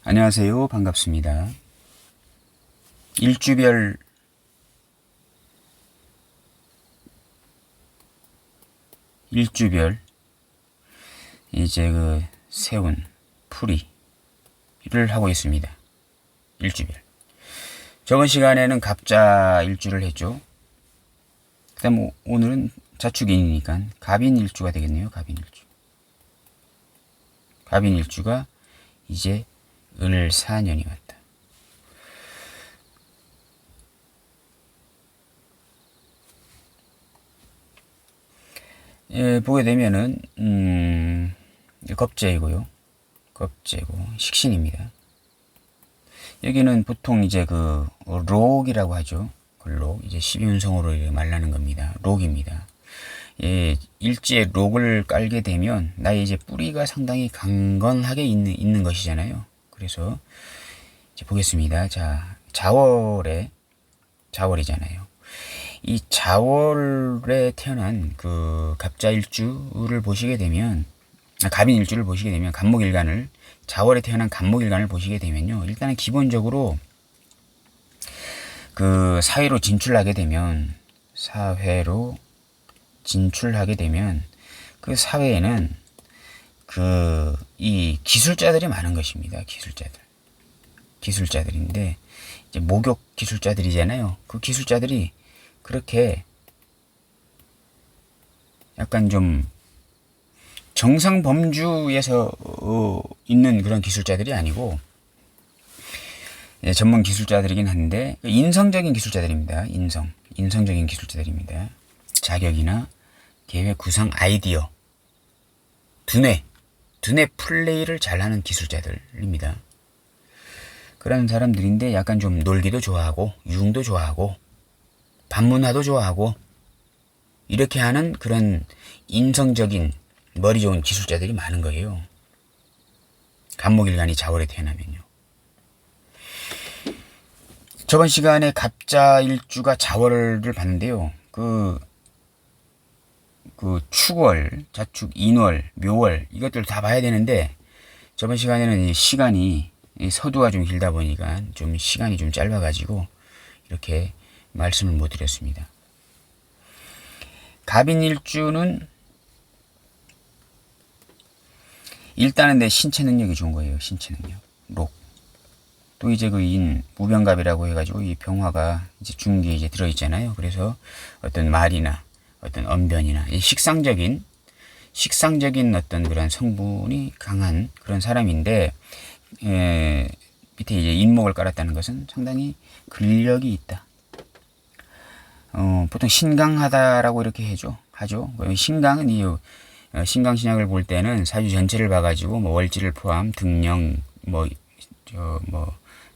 안녕하세요. 반갑습니다. 일주별 이제 세운 풀이를 하고 있습니다. 일주별. 저번 시간에는 갑자 일주를 했죠. 그다음 오늘은 자축인이니까 갑인 일주가 되겠네요. 갑인 일주. 갑인 일주가 이제 을사년이 왔다. 예, 보게 되면은 겁재이고요. 겁재고 식신입니다. 여기는 보통 이제 록이라고 하죠. 록 이제 12운성으로 말라는 겁니다. 록입니다. 예, 일지에 록을 깔게 되면 나의 이제 뿌리가 상당히 강건하게 있는 것이잖아요. 그래서 이제 보겠습니다. 자, 자월이잖아요. 이 자월에 태어난 갑자일주를 보시게 되면, 갑인일주를 보시게 되면, 자월에 태어난 간목일간을 보시게 되면요. 일단은 기본적으로 사회로 진출하게 되면, 그 사회에는 이 기술자들이 많은 것입니다. 기술자들인데, 이제 목욕 기술자들이잖아요. 그 기술자들이 그렇게 약간 좀 정상 범주에서 있는 그런 기술자들이 아니고, 예, 전문 기술자들이긴 한데 인성적인 기술자들입니다. 인성적인 기술자들입니다. 자격이나 계획 구상 아이디어, 두뇌 플레이를 잘하는 기술자들입니다. 그런 사람들인데 약간 좀 놀기도 좋아하고 유흥도 좋아하고 반문화도 좋아하고 이렇게 하는 그런 인성적인 머리 좋은 기술자들이 많은 거예요. 간목일간이 자월에 태어나면요. 저번 시간에 갑자일주가 자월을 봤는데요. 축월, 자축, 인월, 묘월 이것들 다 봐야 되는데 저번 시간에는 시간이 서두가 좀 길다 보니까 좀 시간이 좀 짧아가지고 이렇게 말씀을 못 드렸습니다. 갑인일주는 일단은 내 신체 능력이 좋은 거예요. 신체 능력. 록. 또 이제 무병갑이라고 해가지고 이 병화가 이제 중기에 이제 들어있잖아요. 그래서 어떤 말이나 어떤 언변이나 이 식상적인 어떤 그런 성분이 강한 그런 사람인데, 밑에 이제 인목을 깔았다는 것은 상당히 근력이 있다. 보통 신강하다라고 이렇게 하죠. 신강은 신강신약을 볼 때는 사주 전체를 봐가지고 월지를 포함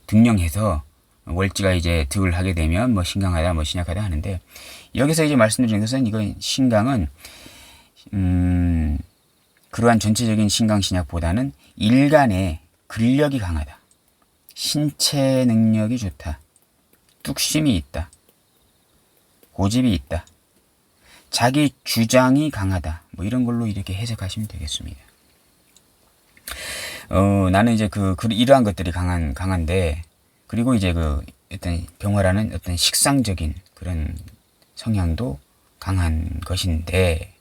등령해서 월지가 이제 득을 하게 되면 신강하다 신약하다 하는데, 여기서 이제 말씀드리는 것은 이건 신강은 그러한 전체적인 신강신약보다는 일간의 근력이 강하다. 신체 능력이 좋다. 뚝심이 있다. 고집이 있다. 자기 주장이 강하다. 이런 걸로 이렇게 해석하시면 되겠습니다. 나는 이제 이러한 것들이 강한데, 그리고 이제 어떤 병화라는 어떤 식상적인 그런 성향도 강한 것인데,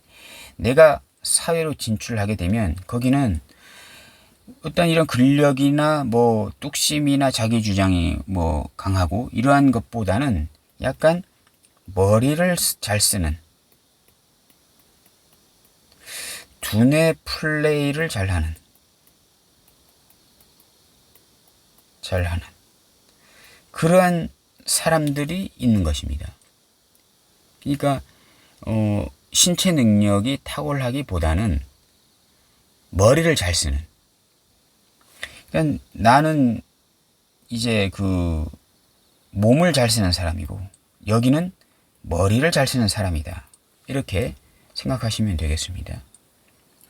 내가 사회로 진출하게 되면 거기는 어떤 이런 근력이나 뚝심이나 자기 주장이 강하고 이러한 것보다는 약간 머리를 잘 쓰는, 두뇌 플레이를 잘하는 그러한 사람들이 있는 것입니다. 그러니까 신체 능력이 탁월하기보다는 머리를 잘 쓰는. 그러니까 나는 이제 몸을 잘 쓰는 사람이고 여기는 머리를 잘 쓰는 사람이다. 이렇게 생각하시면 되겠습니다.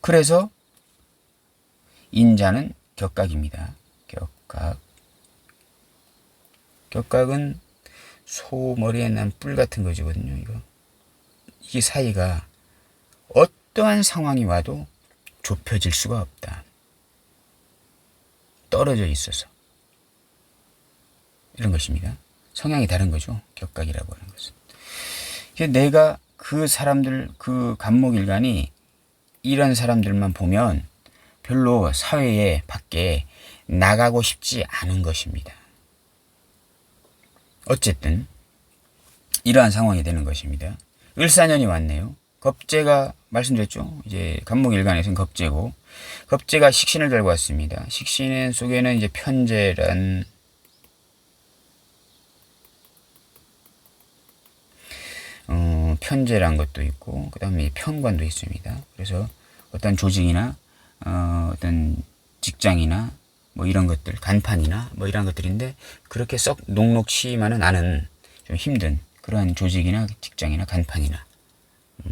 그래서 인자는 격각입니다. 격각은 소 머리에 난 뿔 같은 거거든요. 이게 사이가 어떠한 상황이 와도 좁혀질 수가 없다. 떨어져 있어서 이런 것입니다. 성향이 다른 거죠. 격각이라고 하는 것은. 내가 그 사람들, 그 간목일간이 이런 사람들만 보면 별로 사회에 밖에 나가고 싶지 않은 것입니다. 어쨌든 이러한 상황이 되는 것입니다. 을사년이 왔네요. 겁재가 말씀드렸죠. 이제 간목일간에서는 겁재고, 겁재가 식신을 달고 왔습니다. 식신 속에는 이제 편재란 편재란 것도 있고, 그 다음에 편관도 있습니다. 그래서 어떤 조직이나 어떤 직장이나 뭐 이런 것들, 간판이나 뭐 이런 것들인데, 그렇게 썩 녹록치만은 않은 좀 힘든 그러한 조직이나 직장이나 간판이나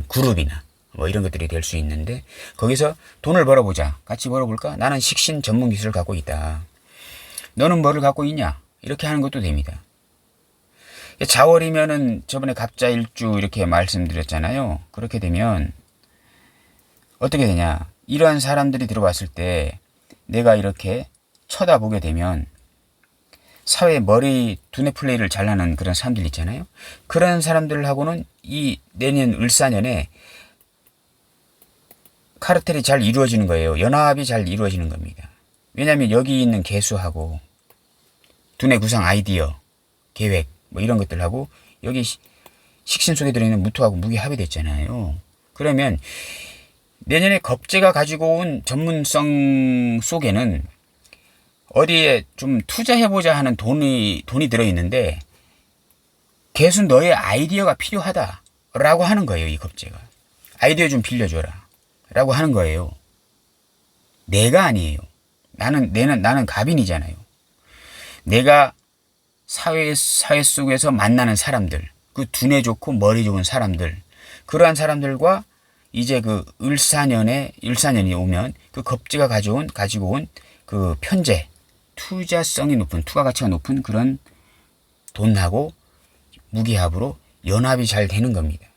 그룹이나 뭐 이런 것들이 될 수 있는데, 거기서 돈을 벌어보자, 같이 벌어볼까? 나는 식신 전문 기술을 갖고 있다, 너는 뭐를 갖고 있냐, 이렇게 하는 것도 됩니다. 자월이면은 저번에 갑자일주 이렇게 말씀드렸잖아요. 그렇게 되면 어떻게 되냐, 이러한 사람들이 들어왔을 때 내가 이렇게 쳐다보게 되면 사회 머리 두뇌 플레이를 잘하는 그런 사람들 있잖아요. 그런 사람들하고는 이 내년 을사년에 카르텔이 잘 이루어지는 거예요. 연합이 잘 이루어지는 겁니다. 왜냐하면 여기 있는 개수하고 두뇌 구상 아이디어, 계획 뭐 이런 것들하고 여기 식신 속에 들어있는 무토하고 무기 합의됐잖아요. 그러면 내년에 겁재가 가지고 온 전문성 속에는 어디에 좀 투자해보자 하는 돈이 들어있는데, 개수 너의 아이디어가 필요하다라고 하는 거예요. 이 겁재가 아이디어 좀 빌려줘라 라고 하는 거예요. 내가 아니에요. 나는 갑인이잖아요. 내가 사회 속에서 만나는 사람들, 그 두뇌 좋고 머리 좋은 사람들, 그러한 사람들과 이제 그 을사년이 오면 그 겁재가 가지고 온 그 편재, 투자성이 높은, 투자 가치가 높은 그런 돈하고 무기합으로 연합이 잘 되는 겁니다.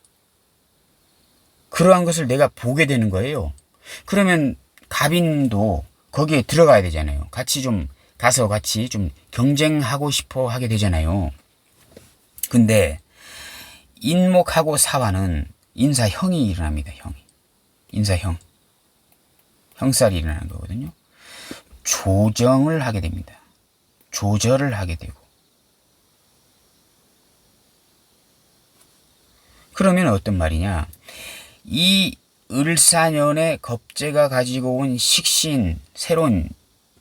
그러한 것을 내가 보게 되는 거예요. 그러면 갑인도 거기에 들어가야 되잖아요. 같이 좀 가서 같이 좀 경쟁하고 싶어 하게 되잖아요. 근데 인목하고 사화는 인사형이 일어납니다. 인사형. 형살이 일어나는 거거든요. 조정을 하게 됩니다. 조절을 하게 되고. 그러면 어떤 말이냐. 이 을사년에 겁재가 가지고 온 식신, 새로운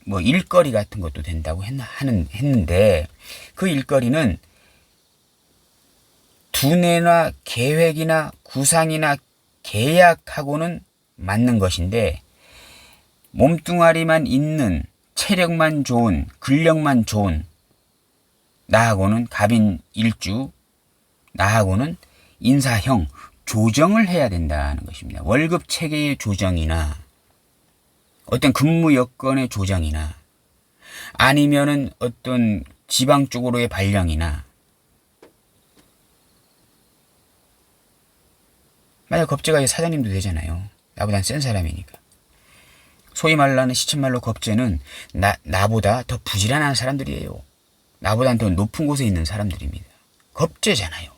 뭐 일거리 같은 것도 된다고 했는데, 그 일거리는 두뇌나 계획이나 구상이나 계약하고는 맞는 것인데, 몸뚱아리만 있는, 체력만 좋은, 근력만 좋은 나하고는, 갑인 일주 나하고는 인사형, 조정을 해야 된다는 것입니다. 월급 체계의 조정이나 어떤 근무 여건의 조정이나 아니면은 어떤 지방 쪽으로의 발령이나, 만약 겁재가 사장님도 되잖아요. 나보단 센 사람이니까. 소위 말하는 시쳇말로 겁재는 나보다 더 부지런한 사람들이에요. 나보다 더 높은 곳에 있는 사람들입니다. 겁재잖아요.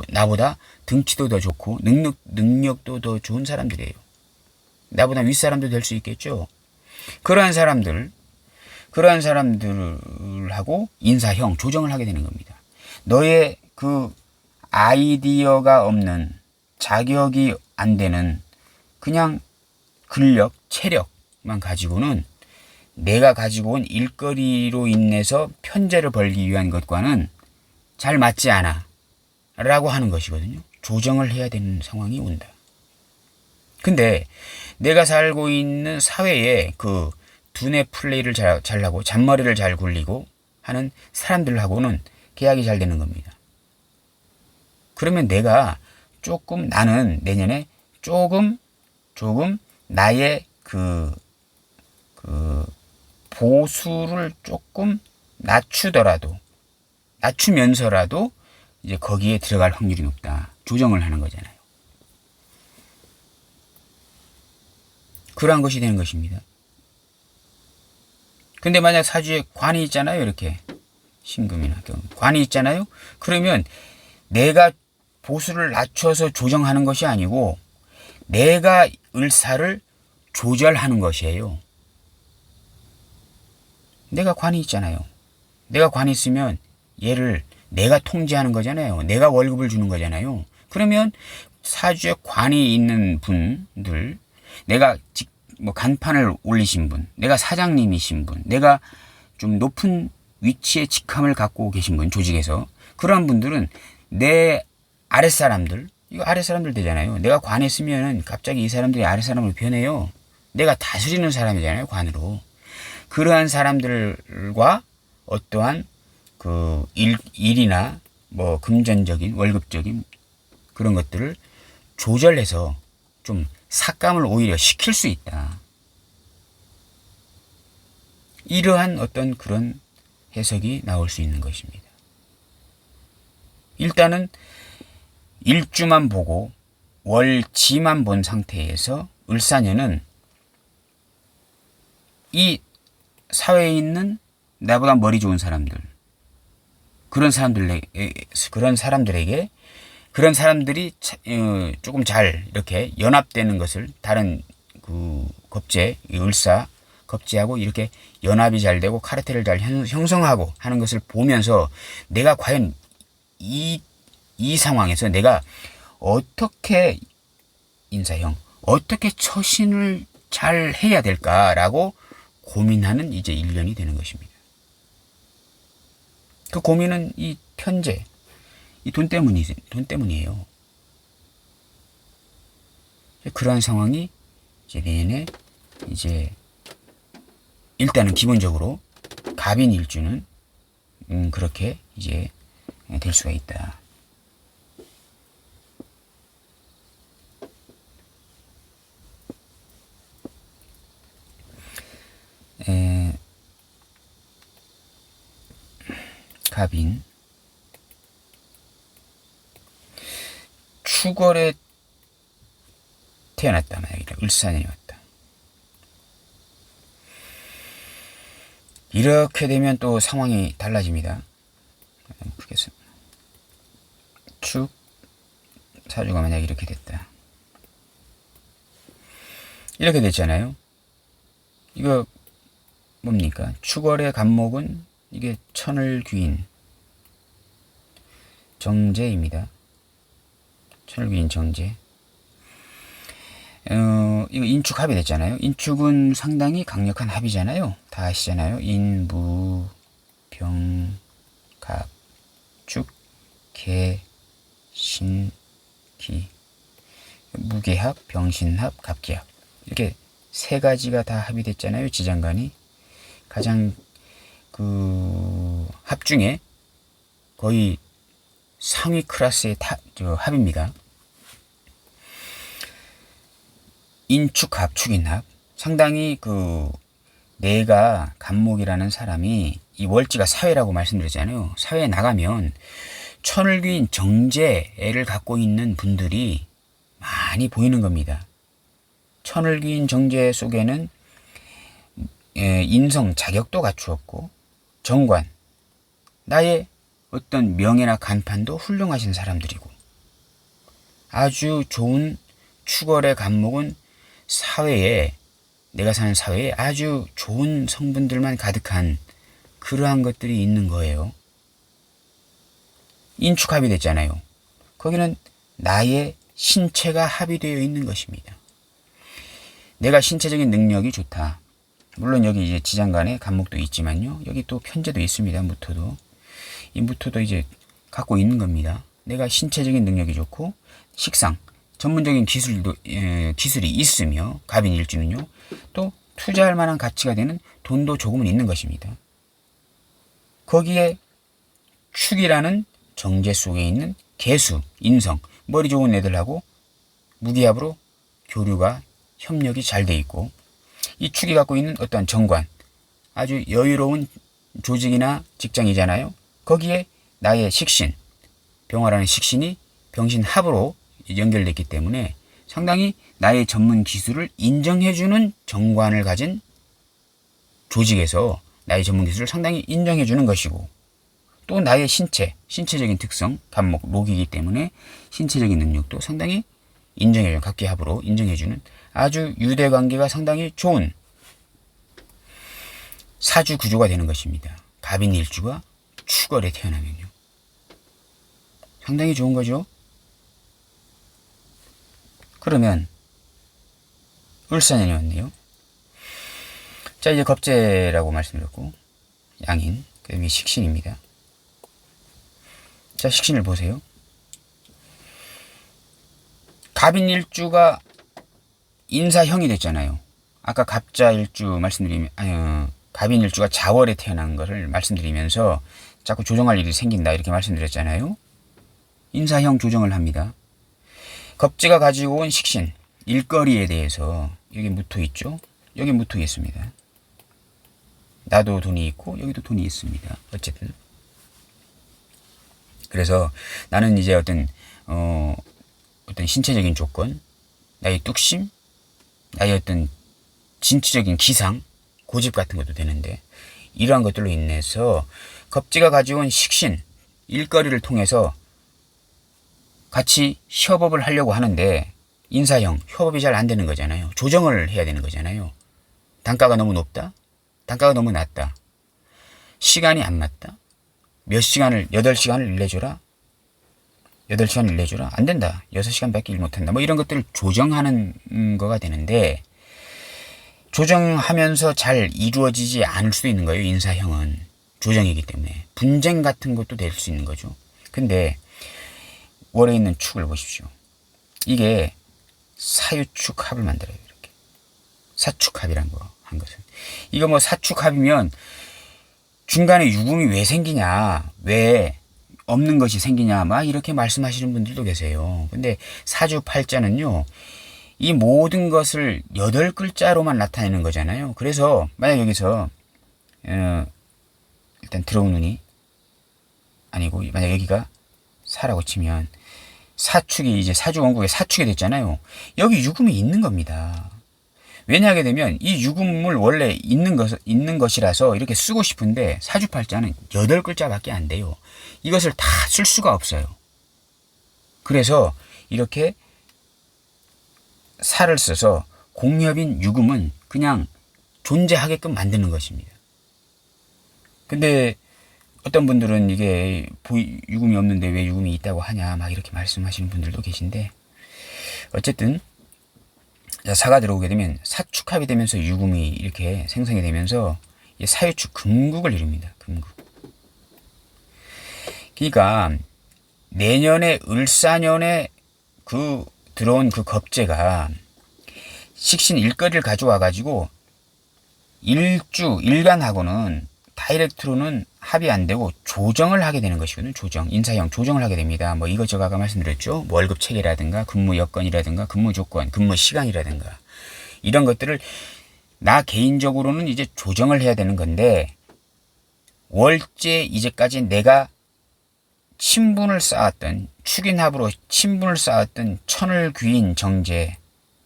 나보다 등치도 더 좋고 능력도 더 좋은 사람들이에요. 나보다 윗사람도 될 수 있겠죠. 그러한 사람들하고 인사형, 조정을 하게 되는 겁니다. 너의 그 아이디어가 없는, 자격이 안 되는 그냥 근력, 체력만 가지고는 내가 가지고 온 일거리로 인해서 편재를 벌기 위한 것과는 잘 맞지 않아 라고 하는 것이거든요. 조정을 해야 되는 상황이 온다. 근데 내가 살고 있는 사회에 그 두뇌 플레이를 잘하고 잔머리를 잘 굴리고 하는 사람들하고는 계약이 잘 되는 겁니다. 그러면 나는 내년에 조금 나의 그 보수를 조금 낮추면서라도 이제 거기에 들어갈 확률이 높다. 조정을 하는 거잖아요. 그러한 것이 되는 것입니다. 근데 만약 사주에 관이 있잖아요. 이렇게 신금이나 관이 있잖아요. 그러면 내가 보수를 낮춰서 조정하는 것이 아니고 내가 을사를 조절하는 것이에요. 내가 관이 있잖아요. 내가 관이 있으면 얘를 내가 통제하는 거잖아요. 내가 월급을 주는 거잖아요. 그러면 사주에 관이 있는 분들, 내가 뭐 간판을 올리신 분, 내가 사장님이신 분, 내가 좀 높은 위치에 직함을 갖고 계신 분, 조직에서 그러한 분들은 내 아랫사람들, 이거 아랫사람들 되잖아요. 내가 관에 쓰면은 갑자기 이 사람들이 아랫사람으로 변해요. 내가 다스리는 사람이잖아요, 관으로. 그러한 사람들과 어떠한 그 일이나 뭐 금전적인, 월급적인 그런 것들을 조절해서 좀 삭감을 오히려 시킬 수 있다. 이러한 어떤 그런 해석이 나올 수 있는 것입니다. 일단은 일주만 보고 월지만 본 상태에서 을사년은 이 사회에 있는 나보다 머리 좋은 사람들, 그런 사람들에게 그런 사람들이 조금 잘 이렇게 연합되는 것을 다른 그 겁재, 을사 겁재하고 이렇게 연합이 잘 되고 카르텔을 잘 형성하고 하는 것을 보면서 내가 과연 이 상황에서 내가 어떻게 인사형, 어떻게 처신을 잘 해야 될까라고 고민하는 이제 1년이 되는 것입니다. 그 고민은 이 편재, 이 돈 때문이에요. 그러한 상황이 이제 내년에 이제 일단은 기본적으로 갑인 일주는 그렇게 이제 될 수가 있다. 갑인 추월에 태어났다. 만약에 을사년이 왔다. 이렇게 되면 또 상황이 달라집니다. 보겠습니다. 축 사주가 만약 이렇게 됐다. 이렇게 됐잖아요. 이거 뭡니까? 축월의 간목은 이게 천을귀인 정제입니다. 천을귀인 정제. 이거 인축 합이 됐잖아요. 인축은 상당히 강력한 합이잖아요. 다 아시잖아요. 인, 무, 병, 갑, 축, 개, 신, 기. 무게합, 병신합, 갑기합. 이렇게 세 가지가 다 합이 됐잖아요. 지장간이. 가장 그 합 중에 거의 상위 클래스의 합입니다. 인축합, 축인합. 상당히 그 내가 간목이라는 사람이 이 월지가 사회라고 말씀드렸잖아요. 사회에 나가면 천을귀인 정제를 갖고 있는 분들이 많이 보이는 겁니다. 천을귀인 정제 속에는 인성 자격도 갖추었고 정관, 나의 어떤 명예나 간판도 훌륭하신 사람들이고 아주 좋은 축월의 간목은 사회에, 내가 사는 사회에 아주 좋은 성분들만 가득한 그러한 것들이 있는 거예요. 인축합이 됐잖아요. 거기는 나의 신체가 합의되어 있는 것입니다. 내가 신체적인 능력이 좋다. 물론 여기 이제 지장간에 간목도 있지만요. 여기 또 편제도 있습니다. 무토도. 이 무토도 이제 갖고 있는 겁니다. 내가 신체적인 능력이 좋고 식상, 전문적인 기술이 있으며 갑인 일주는요. 또 투자할 만한 가치가 되는 돈도 조금은 있는 것입니다. 거기에 축이라는 정제 속에 있는 개수, 인성, 머리 좋은 애들하고 무기합으로 교류가 협력이 잘 돼 있고 이 축이 갖고 있는 어떠한 정관, 아주 여유로운 조직이나 직장이잖아요. 거기에 나의 식신, 병화라는 식신이 병신합으로 연결됐기 때문에 상당히 나의 전문 기술을 인정해주는 정관을 가진 조직에서 나의 전문 기술을 상당히 인정해 주는 것이고, 또 나의 신체적인 특성, 간목, 록이기 때문에 신체적인 능력도 상당히 인정해주는, 각기합으로 인정해주는 아주 유대관계가 상당히 좋은 사주 구조가 되는 것입니다. 갑인일주가 축월에 태어나면요. 상당히 좋은 거죠. 그러면 을사년이 왔네요. 자, 이제 겁재라고 말씀드렸고, 양인, 그 다음에 식신입니다. 자, 식신을 보세요. 갑인일주가 인사형이 됐잖아요. 아까 갑자일주 말씀드리면, 갑인일주가 자월에 태어난 것을 말씀드리면서 자꾸 조정할 일이 생긴다 이렇게 말씀드렸잖아요. 인사형 조정을 합니다. 겁재가 가지고 온 식신, 일거리에 대해서 여기 무토 있죠? 여기 무토 있습니다. 나도 돈이 있고 여기도 돈이 있습니다. 어쨌든 그래서 나는 이제 어떤 신체적인 조건, 나의 뚝심, 나의 어떤 진취적인 기상, 고집 같은 것도 되는데, 이러한 것들로 인해서 겁재가 가지고 온 식신, 일거리를 통해서 같이 협업을 하려고 하는데, 인사형, 협업이 잘 안 되는 거잖아요. 조정을 해야 되는 거잖아요. 단가가 너무 높다? 단가가 너무 낮다? 시간이 안 맞다? 몇 시간을, 8시간을 일내줘라? 8시간 일내줘라? 안 된다. 6시간밖에 일 못한다. 뭐 이런 것들을 조정하는 거가 되는데, 조정하면서 잘 이루어지지 않을 수도 있는 거예요. 인사형은 조정이기 때문에 분쟁 같은 것도 될 수 있는 거죠. 근데 월에 있는 축을 보십시오. 이게 사유축 합을 만들어요. 이렇게 사축합이란 거 한 것은, 이거 뭐 사축합이면 중간에 유금이 왜 생기냐, 왜 없는 것이 생기냐, 막 이렇게 말씀하시는 분들도 계세요. 근데 사주팔자는요, 이 모든 것을 8글자로만 나타내는 거잖아요. 그래서 만약 여기서 일단 들어온 운이 아니고, 만약 여기가 사라고 치면 사축이 이제 사주 원국에 사축이 됐잖아요. 여기 유금이 있는 겁니다. 왜냐하게 되면 이 유금을 원래 있는 것이라서 이렇게 쓰고 싶은데, 사주팔자는 8글자밖에 안 돼요. 이것을 다 쓸 수가 없어요. 그래서 이렇게 사를 써서 공협인 유금은 그냥 존재하게끔 만드는 것입니다. 근데 어떤 분들은 이게 유금이 없는데 왜 유금이 있다고 하냐, 막 이렇게 말씀하시는 분들도 계신데, 어쨌든 사가 들어오게 되면 사축합이 되면서 유금이 이렇게 생성이 되면서 사유축 금국을 이룹니다. 금국. 그러니까 내년에 을사년에 들어온 그 겁재가 식신 일거리를 가져와 가지고 일간하고는 다이렉트로는 합이 안 되고 조정을 하게 되는 것이거든요. 조정, 인사형 조정을 하게 됩니다. 뭐 이것저것 아까 말씀드렸죠. 뭐 월급 체계라든가 근무 여건이라든가 근무 조건, 근무 시간이라든가 이런 것들을 나 개인적으로는 이제 조정을 해야 되는 건데, 월제 이제까지 내가 친분을 쌓았던, 축인합으로 친분을 쌓았던 천을 귀인 정제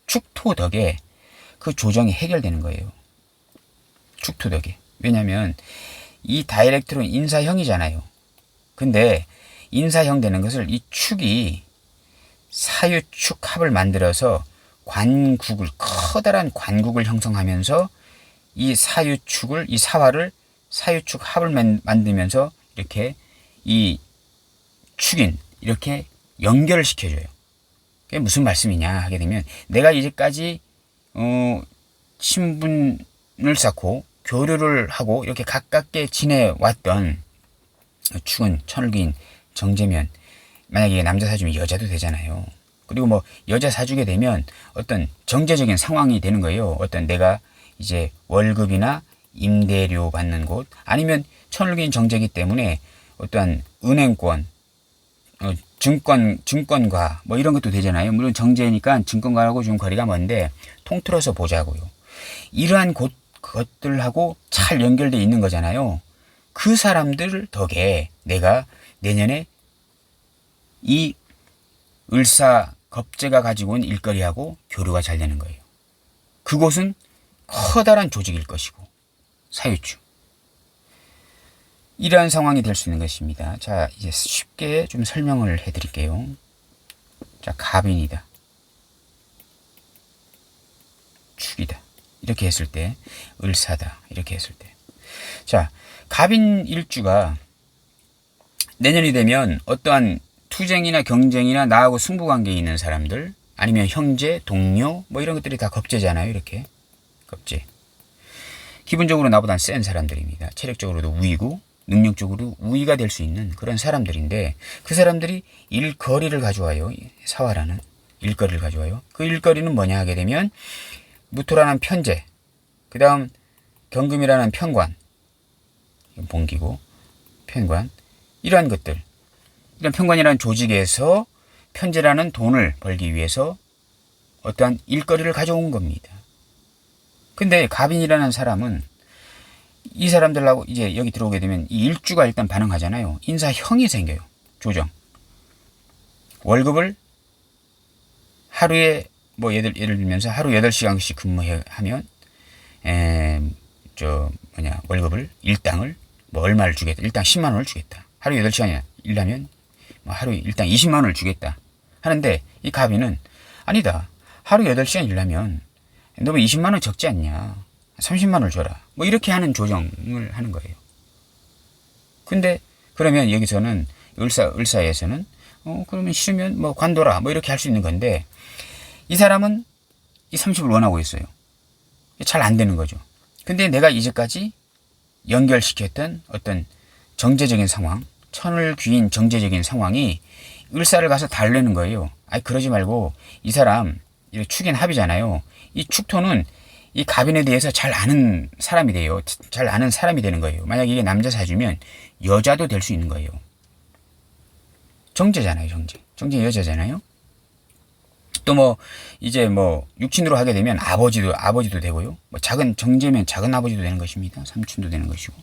축토 덕에 그 조정이 해결되는 거예요. 축토 덕에. 왜냐면 이 다이렉트로 인사형이잖아요. 근데 인사형 되는 것을 이 축이 사유축 합을 만들어서 관국을, 커다란 관국을 형성하면서 이 사유축을, 이 사화를 사유축 합을 만들면서 이렇게 이 축인 이렇게 연결을 시켜줘요. 그게 무슨 말씀이냐 하게 되면, 내가 이제까지 친분을 쌓고 교류를 하고 이렇게 가깝게 지내왔던 축은 천을귀인 정제면, 만약에 남자 사주면 여자도 되잖아요. 그리고 뭐 여자 사주게 되면 어떤 정제적인 상황이 되는 거예요. 어떤 내가 이제 월급이나 임대료 받는 곳, 아니면 천을귀인 정제이기 때문에 어떠한 은행권, 증권과 뭐 이런 것도 되잖아요. 물론 정제니까 증권가하고 좀 거리가 먼데 통틀어서 보자고요. 이러한 것들하고 잘 연결되어 있는 거잖아요. 그 사람들 덕에 내가 내년에 이 을사 겁재가 가지고 온 일거리하고 교류가 잘 되는 거예요. 그곳은 커다란 조직일 것이고, 사유축. 이러한 상황이 될 수 있는 것입니다. 자, 이제 쉽게 좀 설명을 해 드릴게요. 자, 갑인이다. 축이다. 이렇게 했을 때, 을사다. 이렇게 했을 때. 자, 갑인 일주가 내년이 되면 어떠한 투쟁이나 경쟁이나 나하고 승부관계에 있는 사람들, 아니면 형제, 동료, 뭐 이런 것들이 다 겁재잖아요. 이렇게. 겁재. 기본적으로 나보다 센 사람들입니다. 체력적으로도 우위고, 능력적으로 우위가 될 수 있는 그런 사람들인데, 그 사람들이 일거리를 가져와요. 사화라는 일거리를 가져와요. 그 일거리는 뭐냐 하게 되면, 무토라는 편제, 그 다음 경금이라는 편관, 봉기고, 편관, 이러한 것들, 이런 편관이라는 조직에서 편제라는 돈을 벌기 위해서 어떠한 일거리를 가져온 겁니다. 근데 갑인이라는 사람은 이 사람들하고 이제 여기 들어오게 되면 이 일주가 일단 반응하잖아요. 인사형이 생겨요. 조정. 월급을 하루에 뭐 예를 들면서 하루 8시간씩 근무하면 월급을 일당을 뭐 얼마를 주겠다. 일당 10만 원을 주겠다. 하루 8시간 일하면 뭐 하루 일당 20만 원을 주겠다. 하는데 이 갑인은 아니다. 하루 8시간 일하면 너무 20만 원 적지 않냐. 30만 원을 줘라. 뭐 이렇게 하는 조정을 하는 거예요. 근데 그러면 여기서는 을사에서는 그러면 싫으면 뭐 관둬라. 뭐 이렇게 할 수 있는 건데 이 사람은 이 30을 원하고 있어요. 잘 안 되는 거죠. 근데 내가 이제까지 연결시켰던 어떤 정제적인 상황, 천을 귀인 정제적인 상황이 을사를 가서 달래는 거예요. 아니 그러지 말고 이 사람 이렇게 축인 합이잖아요. 이 축토는 이 갑인에 대해서 잘 아는 사람이 돼요. 잘 아는 사람이 되는 거예요. 만약 이게 남자 사주면 여자도 될 수 있는 거예요. 정제잖아요, 정제. 정제 여자잖아요. 또 뭐 이제 뭐 육친으로 하게 되면 아버지도 되고요. 뭐 작은 정제면 작은 아버지도 되는 것입니다. 삼촌도 되는 것이고.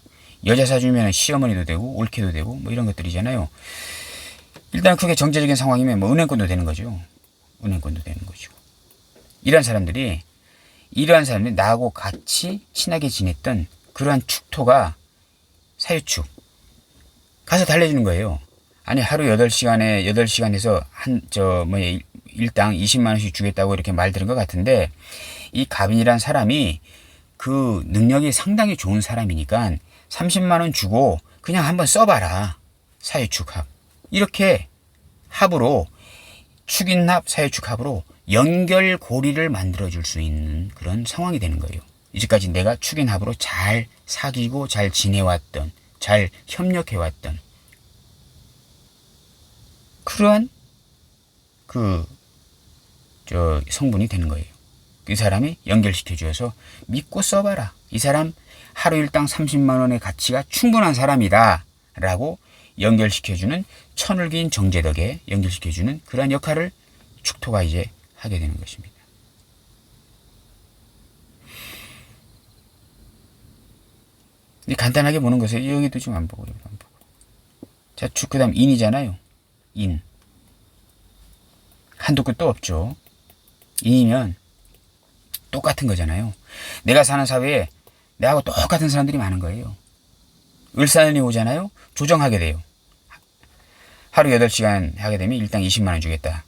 여자 사주면 시어머니도 되고 올케도 되고 뭐 이런 것들이잖아요. 일단 그게 정제적인 상황이면 뭐 은행권도 되는 거죠. 은행권도 되는 것이고. 이러한 사람들이 나하고 같이 친하게 지냈던 그러한 축토가 사유축 가서 달래주는 거예요. 아니 하루 8시간에서 일당 20만 원씩 주겠다고 이렇게 말 들은 것 같은데 이 갑인이란 사람이 그 능력이 상당히 좋은 사람이니까 30만 원 주고 그냥 한번 써봐라. 사유축 합. 이렇게 합으로 축인합 사유축 합으로 연결고리를 만들어줄 수 있는 그런 상황이 되는 거예요. 이제까지 내가 축인합으로 잘 사귀고 잘 지내왔던, 잘 협력해왔던 그러한 성분이 되는 거예요. 이 사람이 연결시켜 주어서 믿고 써봐라. 이 사람 하루 일당 30만 원의 가치가 충분한 사람이다 라고 연결시켜주는 천을 긴 정제덕에 연결시켜주는 그러한 역할을 축토가 이제 하게 되는 것입니다. 간단하게 보는 것에 여기도 좀 안 보고 여기도 안 보고. 자, 축 그다음 인이잖아요. 인. 한도 끝도 없죠. 인이면 똑같은 거잖아요. 내가 사는 사회에 내하고 똑같은 사람들이 많은 거예요. 을사년이 오잖아요. 조정하게 돼요. 하루 8시간 하게 되면 일당 20만 원 주겠다.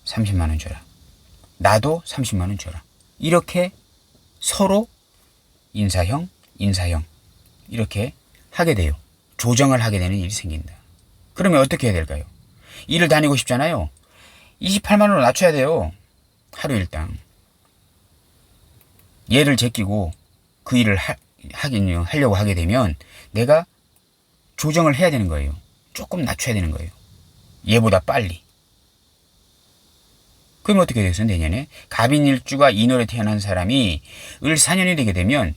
30만 원 줘라. 나도 30만 원 줘라. 이렇게 서로 인사형 이렇게 하게 돼요. 조정을 하게 되는 일이 생긴다. 그러면 어떻게 해야 될까요? 일을 다니고 싶잖아요. 28만 원으로 낮춰야 돼요. 하루 일당. 얘를 제끼고 그 일을 하려고 하게 되면 내가 조정을 해야 되는 거예요. 조금 낮춰야 되는 거예요. 얘보다 빨리. 그럼 어떻게 되겠어요? 내년에 갑인일주가 인월에 태어난 사람이 을사년이 되게 되면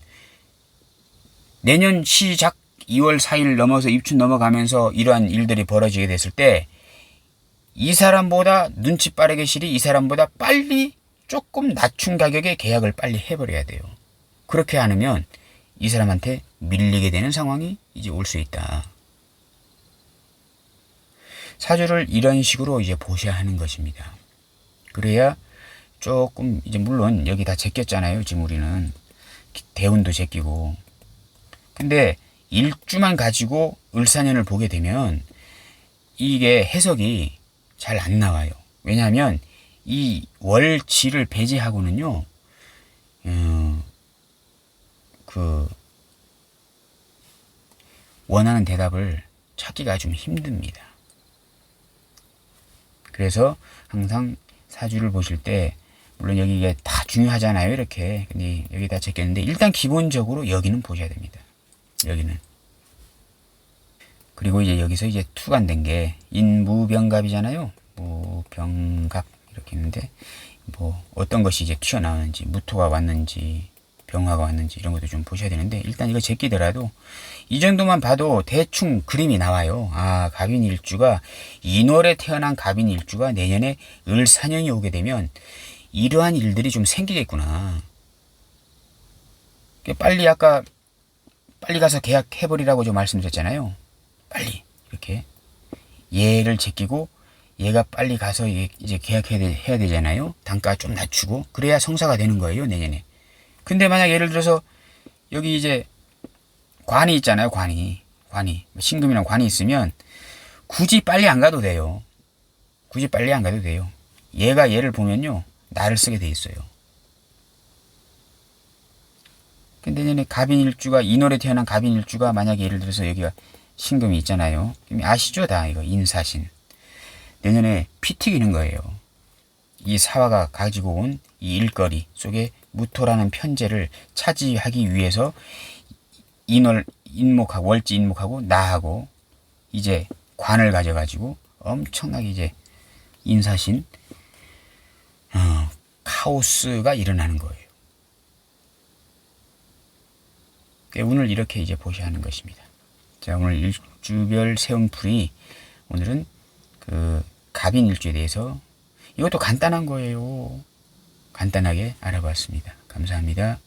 내년 시작 2월 4일 넘어서 입춘 넘어가면서 이러한 일들이 벌어지게 됐을 때 이 사람보다 눈치 빠르게 이 사람보다 빨리 조금 낮춘 가격에 계약을 빨리 해버려야 돼요. 그렇게 않으면 이 사람한테 밀리게 되는 상황이 이제 올 수 있다. 사주를 이런 식으로 이제 보셔야 하는 것입니다. 그래야 조금 이제 물론 여기 다 제꼈잖아요. 지금 우리는 대운도 제끼고. 근데 일주만 가지고 을사년을 보게 되면 이게 해석이 잘 안 나와요. 왜냐하면 이 월지를 배제하고는요, 그 원하는 대답을 찾기가 좀 힘듭니다. 그래서 항상 사주를 보실 때 물론 여기 이게 다 중요하잖아요, 이렇게. 근데 여기다 적혔는데 일단 기본적으로 여기는 보셔야 됩니다. 여기는. 그리고 이제 여기서 이제 투간된 게 인무병갑이잖아요. 무병갑 이렇게 있는데 뭐 어떤 것이 이제 튀어나오는지, 무토가 왔는지 병화가 왔는지 이런 것도 좀 보셔야 되는데, 일단 이거 제끼더라도 이 정도만 봐도 대충 그림이 나와요. 아, 갑인일주가, 인월에 태어난 갑인일주가 내년에 을사년이 오게 되면 이러한 일들이 좀 생기겠구나. 빨리 아까 빨리 가서 계약해버리라고 좀 말씀드렸잖아요. 빨리 이렇게 얘를 제끼고 얘가 빨리 가서 이제 계약해야 되잖아요. 단가 좀 낮추고 그래야 성사가 되는 거예요, 내년에. 근데 만약 예를 들어서 여기 이제 관이 있잖아요. 관이 신금이랑 관이 있으면 굳이 빨리 안 가도 돼요. 굳이 빨리 안 가도 돼요. 얘가 얘를 보면요, 나를 쓰게 돼 있어요. 근데 내년에 갑인일주가, 인월에 태어난 갑인일주가 만약에 예를 들어서 여기가 신금이 있잖아요. 아시죠? 다 이거 인사신. 내년에 피 튀기는 거예요. 이 사화가 가지고 온 이 일거리 속에 무토라는 편제를 차지하기 위해서 인월 인목하고 월지 인목하고 나하고 이제 관을 가져가지고 엄청나게 이제 인사신 카오스가 일어나는 거예요. 오늘 이렇게 이제 보셔야 하는 것입니다. 자, 오늘 일주별 세운풀이, 오늘은 그 갑인 일주에 대해서 이것도 간단한 거예요. 간단하게 알아봤습니다. 감사합니다.